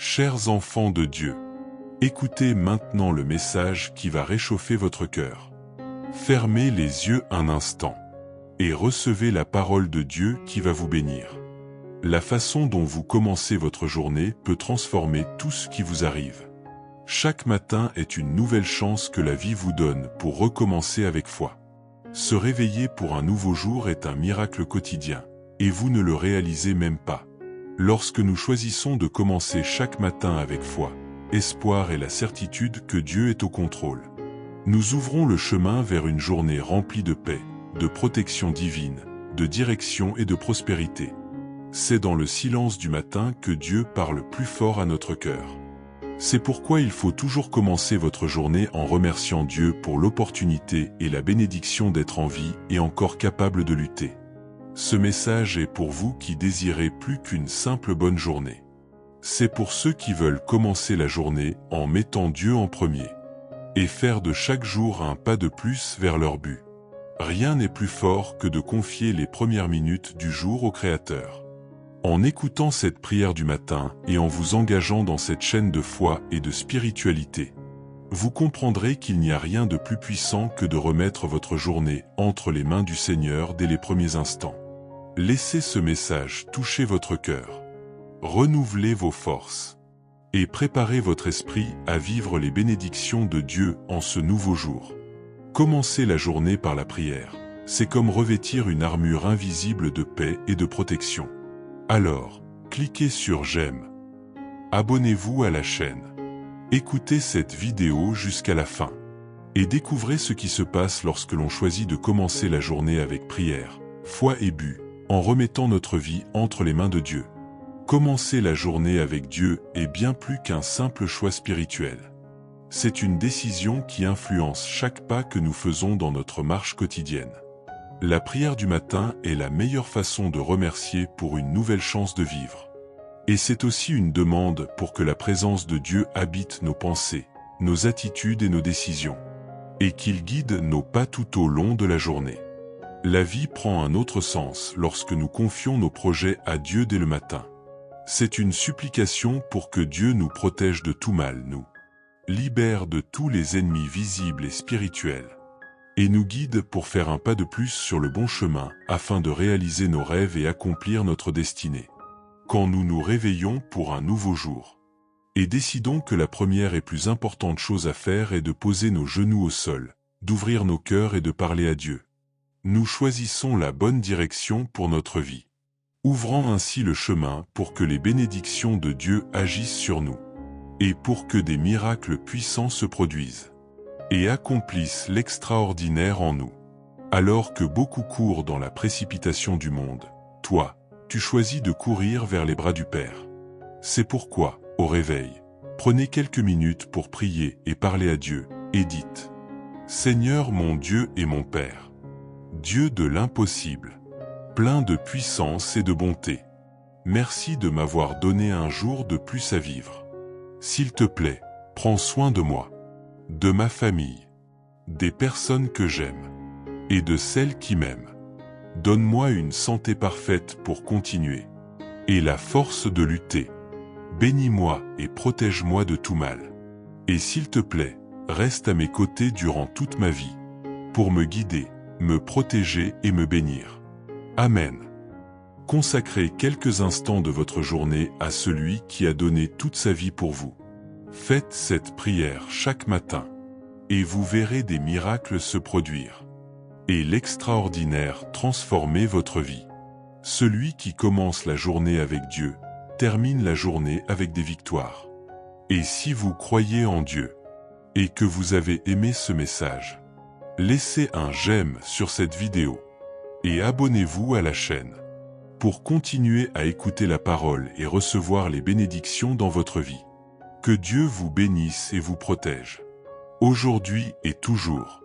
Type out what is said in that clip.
Chers enfants de Dieu, écoutez maintenant le message qui va réchauffer votre cœur. Fermez les yeux un instant et recevez la parole de Dieu qui va vous bénir. La façon dont vous commencez votre journée peut transformer tout ce qui vous arrive. Chaque matin est une nouvelle chance que la vie vous donne pour recommencer avec foi. Se réveiller pour un nouveau jour est un miracle quotidien, et vous ne le réalisez même pas. Lorsque nous choisissons de commencer chaque matin avec foi, espoir et la certitude que Dieu est au contrôle, nous ouvrons le chemin vers une journée remplie de paix, de protection divine, de direction et de prospérité. C'est dans le silence du matin que Dieu parle plus fort à notre cœur. C'est pourquoi il faut toujours commencer votre journée en remerciant Dieu pour l'opportunité et la bénédiction d'être en vie et encore capable de lutter. Ce message est pour vous qui désirez plus qu'une simple bonne journée. C'est pour ceux qui veulent commencer la journée en mettant Dieu en premier et faire de chaque jour un pas de plus vers leur but. Rien n'est plus fort que de confier les premières minutes du jour au Créateur. En écoutant cette prière du matin et en vous engageant dans cette chaîne de foi et de spiritualité, vous comprendrez qu'il n'y a rien de plus puissant que de remettre votre journée entre les mains du Seigneur dès les premiers instants. Laissez ce message toucher votre cœur. Renouvelez vos forces et préparez votre esprit à vivre les bénédictions de Dieu en ce nouveau jour. Commencer la journée par la prière, c'est comme revêtir une armure invisible de paix et de protection. Alors, cliquez sur j'aime. Abonnez-vous à la chaîne. Écoutez cette vidéo jusqu'à la fin. Et découvrez ce qui se passe lorsque l'on choisit de commencer la journée avec prière, foi et but, en remettant notre vie entre les mains de Dieu. Commencer la journée avec Dieu est bien plus qu'un simple choix spirituel. C'est une décision qui influence chaque pas que nous faisons dans notre marche quotidienne. La prière du matin est la meilleure façon de remercier pour une nouvelle chance de vivre. Et c'est aussi une demande pour que la présence de Dieu habite nos pensées, nos attitudes et nos décisions, et qu'il guide nos pas tout au long de la journée. La vie prend un autre sens lorsque nous confions nos projets à Dieu dès le matin. C'est une supplication pour que Dieu nous protège de tout mal, nous libère de tous les ennemis visibles et spirituels, et nous guide pour faire un pas de plus sur le bon chemin afin de réaliser nos rêves et accomplir notre destinée. Quand nous nous réveillons pour un nouveau jour et décidons que la première et plus importante chose à faire est de poser nos genoux au sol, d'ouvrir nos cœurs et de parler à Dieu, nous choisissons la bonne direction pour notre vie, ouvrant ainsi le chemin pour que les bénédictions de Dieu agissent sur nous et pour que des miracles puissants se produisent et accomplissent l'extraordinaire en nous. Alors que beaucoup courent dans la précipitation du monde, toi, tu choisis de courir vers les bras du Père. C'est pourquoi, au réveil, prenez quelques minutes pour prier et parler à Dieu, et dites « Seigneur mon Dieu et mon Père, Dieu de l'impossible, plein de puissance et de bonté, merci de m'avoir donné un jour de plus à vivre. S'il te plaît, prends soin de moi, de ma famille, des personnes que j'aime, et de celles qui m'aiment. Donne-moi une santé parfaite pour continuer, et la force de lutter. Bénis-moi et protège-moi de tout mal. Et s'il te plaît, reste à mes côtés durant toute ma vie, pour me guider, me protéger et me bénir. Amen. Consacrez quelques instants de votre journée à celui qui a donné toute sa vie pour vous. Faites cette prière chaque matin, et vous verrez des miracles se produire, et l'extraordinaire transformer votre vie. Celui qui commence la journée avec Dieu, termine la journée avec des victoires. Et si vous croyez en Dieu, et que vous avez aimé ce message, laissez un j'aime sur cette vidéo, et abonnez-vous à la chaîne, pour continuer à écouter la parole et recevoir les bénédictions dans votre vie. Que Dieu vous bénisse et vous protège, aujourd'hui et toujours.